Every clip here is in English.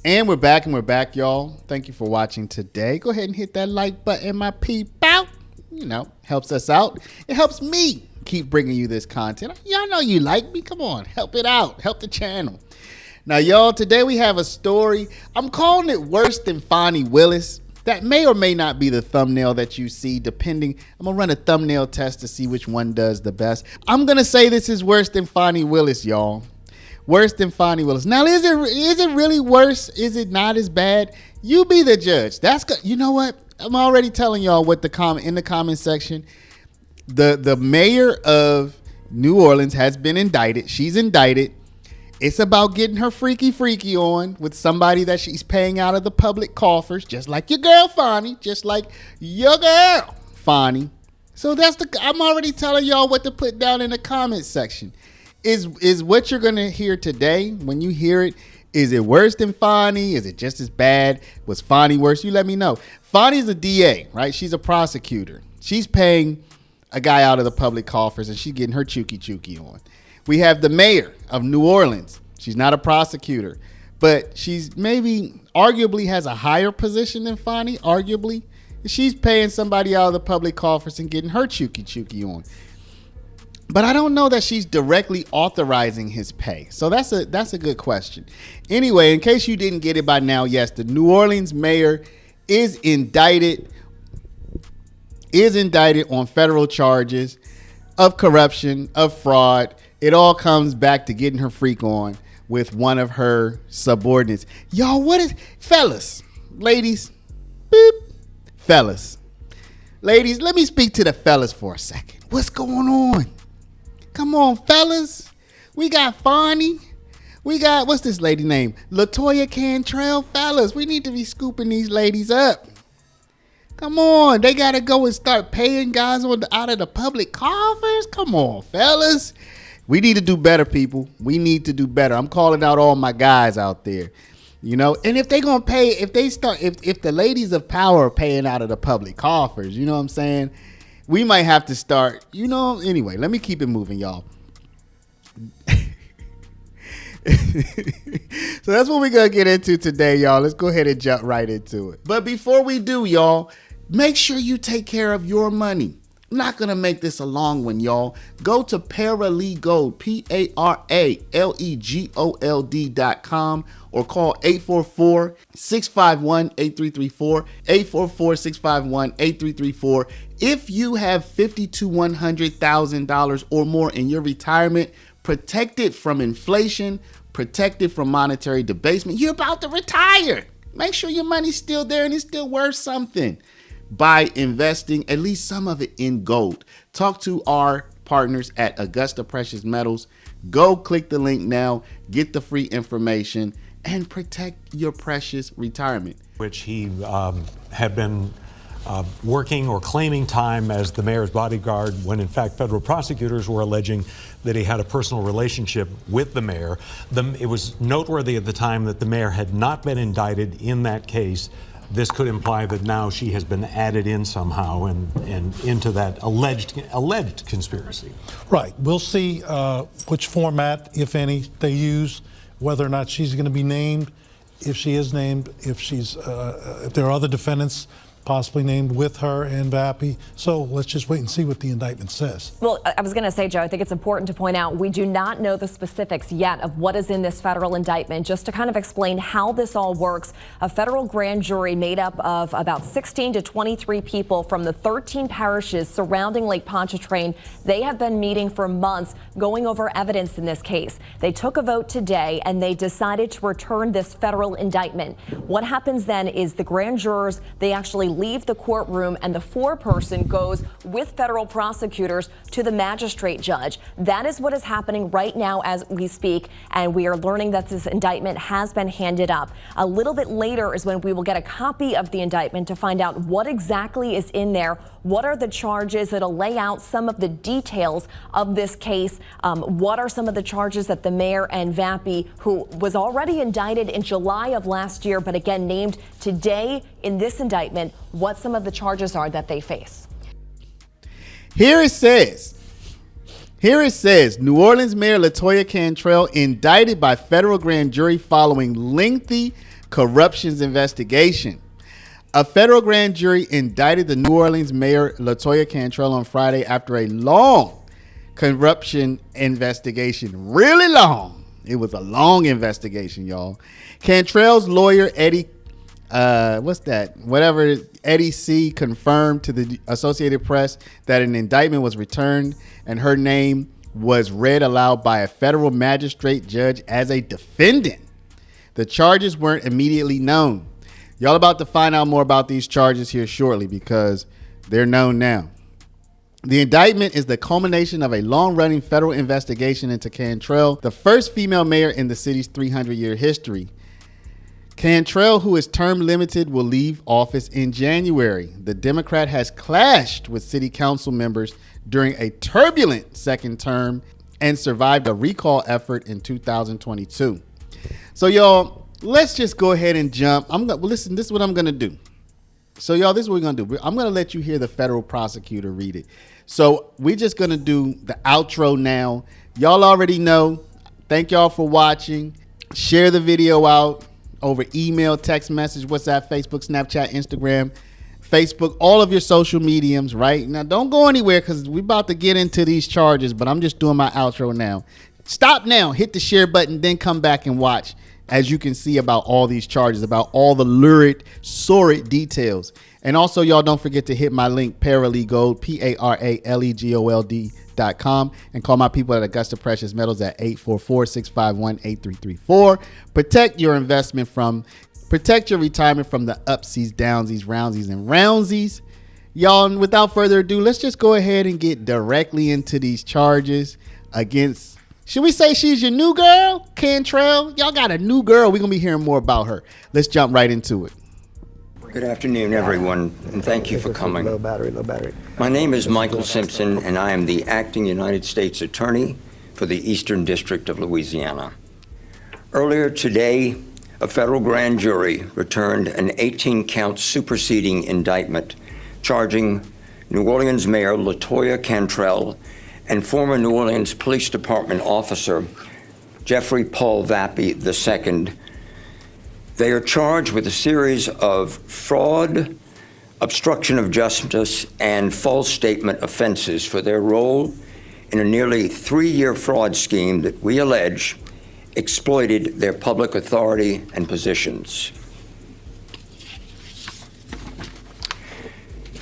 And we're back, y'all. Thank you for watching today. Go ahead and hit that like button, my peep out. Helps us out. It helps me keep bringing you this content. Y'all know you like me. Come on, help it out. Help the channel. Now, y'all, today we have a story. I'm calling it Worse Than Fani Willis. That may or may not be the thumbnail that you see, depending. I'm going to run a thumbnail test to see which one does the best. I'm going to say this is worse than Fani Willis, y'all. Worse than Fani Willis. Now, is it really worse? Is it not as bad? You be the judge. That's good. You know what? I'm already telling y'all what in the comment section. The mayor of New Orleans has been indicted. She's indicted. It's about getting her freaky on with somebody that she's paying out of the public coffers, just like your girl Fani, just like your girl Fani. So I'm already telling y'all what to put down in the comment section. Is what you're gonna hear today. When you hear it, is it worse than Fani? Is it just as bad? Was Fani worse? You let me know. Fani's a DA, right? She's a prosecutor. She's paying a guy out of the public coffers, and she's getting her chooky on. We have the mayor of New Orleans. She's not a prosecutor, but she's arguably has a higher position than Fani, arguably. She's paying somebody out of the public coffers and getting her chooky on. But I don't know that she's directly authorizing his pay. So that's a good question. Anyway, in case you didn't get it by now, yes, the New Orleans mayor is indicted on federal charges of corruption, of fraud. It all comes back to getting her freak on with one of her subordinates. Y'all, fellas, ladies, beep, fellas, ladies, let me speak to the fellas for a second. What's going on? Come on, fellas. We got Fani. We got, what's this lady name? LaToya Cantrell. Fellas, we need to be scooping these ladies up. Come on. They got to go and start paying guys out of the public coffers. Come on, fellas. We need to do better, people. We need to do better. I'm calling out all my guys out there. And if they going to pay, if the ladies of power are paying out of the public coffers, you know what I'm saying? We might have to start, anyway, let me keep it moving, y'all. So that's what we're going to get into today, y'all. Let's go ahead and jump right into it. But before we do, y'all, make sure you take care of your money. I'm not going to make this a long one, y'all. Go to Paralegold, PARALEGOLD.com, or call 844-651-8334, 844-651-8334. If you have $50,000 to $100,000 or more in your retirement, protected from inflation, protected from monetary debasement, you're about to retire. Make sure your money's still there and it's still worth something by investing at least some of it in gold. Talk to our partners at Augusta Precious Metals. Go click the link now, get the free information, and protect your precious retirement. Which he had been working or claiming time as the mayor's bodyguard when in fact federal prosecutors were alleging that he had a personal relationship with the mayor. It was noteworthy at the time that the mayor had not been indicted in that case. This could imply that now she has been added in somehow and into that alleged conspiracy. Right. We'll see which format, if any, they use, whether or not she's going to be named, if she is named, if there are other defendants possibly named with her and Vappy. So let's just wait and see what the indictment says. Well, I was going to say, Joe, I think it's important to point out we do not know the specifics yet of what is in this federal indictment. Just to kind of explain how this all works, a federal grand jury made up of about 16 to 23 people from the 13 parishes surrounding Lake Pontchartrain. They have been meeting for months going over evidence in this case. They took a vote today and they decided to return this federal indictment. What happens then is the grand jurors, they actually leave the courtroom and the foreperson goes with federal prosecutors to the magistrate judge. That is what is happening right now as we speak, and we are learning that this indictment has been handed up. A little bit later is when we will get a copy of the indictment to find out what exactly is in there, what are the charges. It'll lay out some of the details of this case. What are some of the charges that the mayor and Vappy, who was already indicted in July of last year, but again named today in this indictment, what some of the charges are that they face. Here it says, New Orleans Mayor LaToya Cantrell indicted by federal grand jury following lengthy corruptions investigation. A federal grand jury indicted the New Orleans Mayor LaToya Cantrell on Friday after a long corruption investigation. Really long. It was a long investigation, y'all. Cantrell's lawyer, Eddie C, confirmed to the Associated Press that an indictment was returned and her name was read aloud by a federal magistrate judge as a defendant. The charges weren't immediately known. Y'all about to find out more about these charges here shortly because they're known now. The indictment is the culmination of a long-running federal investigation into Cantrell, the first female mayor in the city's 300-year history. Cantrell, who is term limited, will leave office in January. The Democrat has clashed with city council members during a turbulent second term and survived a recall effort in 2022. So, y'all, let's just go ahead and jump. Listen, this is what I'm going to do. So, y'all, this is what we're going to do. I'm going to let you hear the federal prosecutor read it. So we're just going to do the outro now. Y'all already know. Thank y'all for watching. Share the video out over email, text message, WhatsApp, Facebook, Snapchat, Instagram, Facebook, all of your social mediums, right? Now, don't go anywhere because we're about to get into these charges, but I'm just doing my outro now. Stop now. Hit the share button, then come back and watch. As you can see about all these charges, about all the lurid, sordid details. And also, y'all don't forget to hit my link, Paralegold, PARALEGOLD.com, and call my people at Augusta Precious Metals at 844-651-8334. Protect your retirement from the upsies, downsies, roundsies, and roundsies. Y'all, and without further ado, let's just go ahead and get directly into these charges against, should we say she's your new girl, Cantrell? Y'all got a new girl. We're going to be hearing more about her. Let's jump right into it. Good afternoon, everyone, and thank you for coming. Low battery. My name is Michael Simpson, and I am the acting United States Attorney for the Eastern District of Louisiana. Earlier today, a federal grand jury returned an 18-count superseding indictment charging New Orleans Mayor LaToya Cantrell and former New Orleans Police Department officer Jeffrey Vappy II. They are charged with a series of fraud, obstruction of justice, and false statement offenses for their role in a nearly 3-year fraud scheme that we allege exploited their public authority and positions.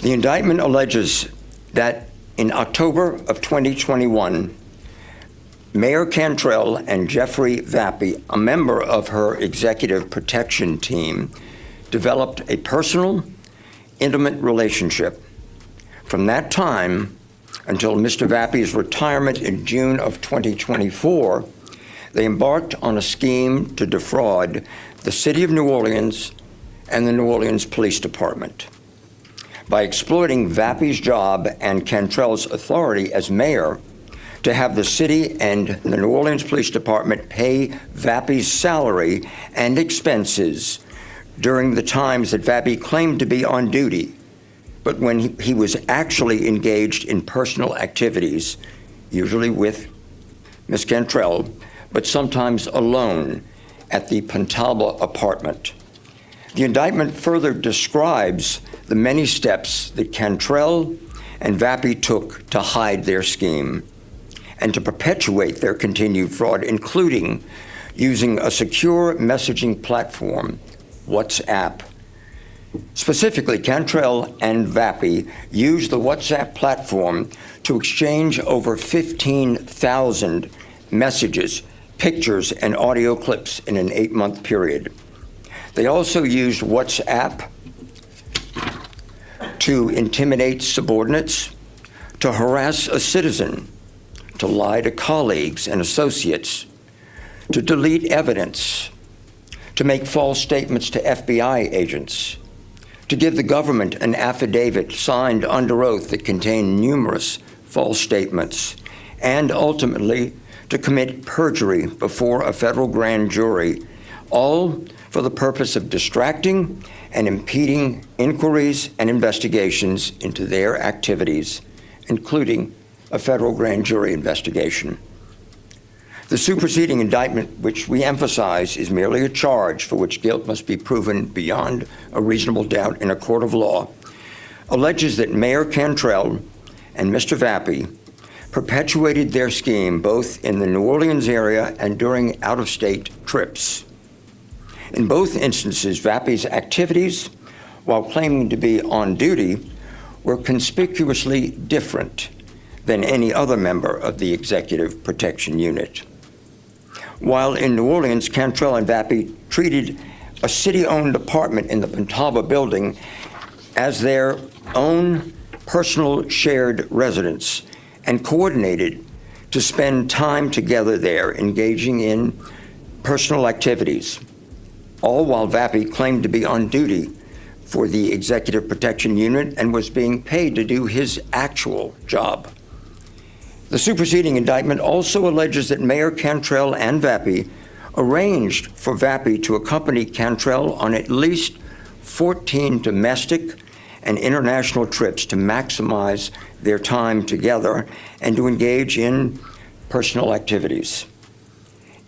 The indictment alleges that in October of 2021, Mayor Cantrell and Jeffrey Vappy, a member of her executive protection team, developed a personal, intimate relationship. From that time until Mr. Vappy's retirement in June of 2024, they embarked on a scheme to defraud the City of New Orleans and the New Orleans Police Department. By exploiting Vappy's job and Cantrell's authority as mayor to have the city and the New Orleans Police Department pay Vappy's salary and expenses during the times that Vappy claimed to be on duty, but when he was actually engaged in personal activities, usually with Ms. Cantrell, but sometimes alone at the Pentalba apartment. The indictment further describes the many steps that Cantrell and Vappy took to hide their scheme and to perpetuate their continued fraud, including using a secure messaging platform, WhatsApp. Specifically, Cantrell and Vappy used the WhatsApp platform to exchange over 15,000 messages, pictures, and audio clips in an 8-month period. They also used WhatsApp to intimidate subordinates, to harass a citizen, to lie to colleagues and associates, to delete evidence, to make false statements to FBI agents, to give the government an affidavit signed under oath that contained numerous false statements, and ultimately to commit perjury before a federal grand jury, all for the purpose of distracting and impeding inquiries and investigations into their activities, including a federal grand jury investigation. The superseding indictment, which we emphasize is merely a charge for which guilt must be proven beyond a reasonable doubt in a court of law, alleges that Mayor Cantrell and Mr. Vappy perpetuated their scheme both in the New Orleans area and during out-of-state trips. In both instances, Vappy's activities, while claiming to be on duty, were conspicuously different than any other member of the Executive Protection Unit. While in New Orleans, Cantrell and Vappy treated a city-owned apartment in the Pentalba building as their own personal shared residence and coordinated to spend time together there, engaging in personal activities, all while Vappy claimed to be on duty for the Executive Protection Unit and was being paid to do his actual job. The superseding indictment also alleges that Mayor Cantrell and Vappy arranged for Vappy to accompany Cantrell on at least 14 domestic and international trips to maximize their time together and to engage in personal activities.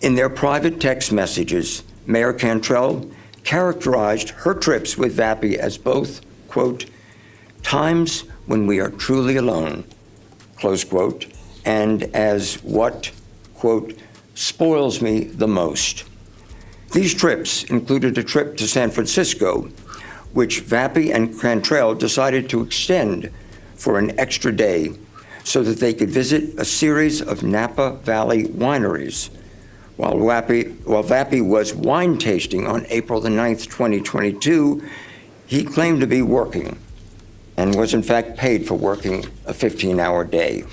In their private text messages, Mayor Cantrell characterized her trips with Vappy as both, quote, times when we are truly alone, close quote, and as what, quote, spoils me the most. These trips included a trip to San Francisco, which Vappy and Cantrell decided to extend for an extra day so that they could visit a series of Napa Valley wineries. While Vappy was wine tasting on April the 9th, 2022, he claimed to be working and was in fact paid for working a 15-hour day.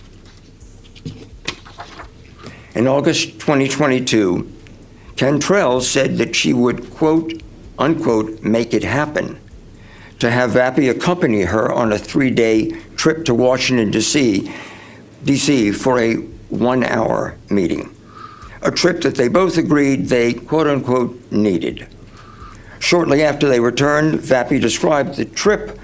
In August 2022, Cantrell said that she would, quote, unquote, make it happen, to have Vappy accompany her on a 3-day trip to Washington, D.C. for a 1-hour meeting, a trip that they both agreed they, quote unquote, needed. Shortly after they returned, Vappy described the trip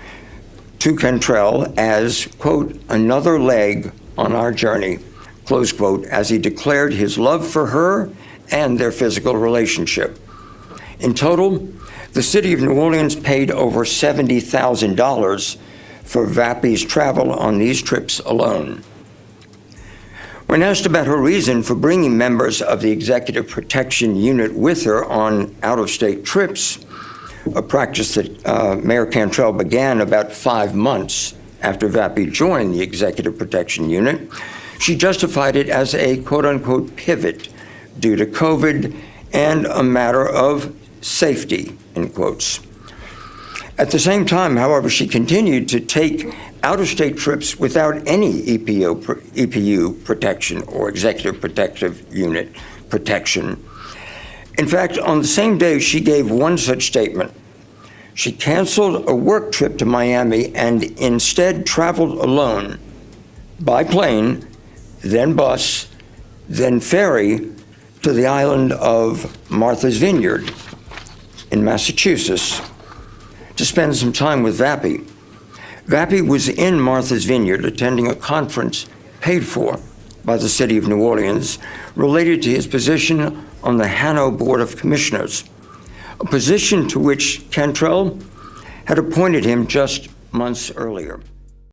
to Cantrell as, quote, another leg on our journey, close quote, as he declared his love for her and their physical relationship. In total, the city of New Orleans paid over $70,000 for Vappy's travel on these trips alone. When asked about her reason for bringing members of the Executive Protection Unit with her on out-of-state trips, a practice that Mayor Cantrell began about 5 months after Vappy joined the Executive Protection Unit, she justified it as a quote-unquote pivot due to COVID and a matter of safety, in quotes. At the same time, however, she continued to take out-of-state trips without any EPU protection or Executive Protective Unit protection. In fact, on the same day, she gave one such statement. She canceled a work trip to Miami and instead traveled alone by plane, then bus, then ferry to the island of Martha's Vineyard in Massachusetts to spend some time with Vappy. Vappy was in Martha's Vineyard attending a conference paid for by the city of New Orleans related to his position on the Hanno Board of Commissioners, a position to which Cantrell had appointed him just months earlier.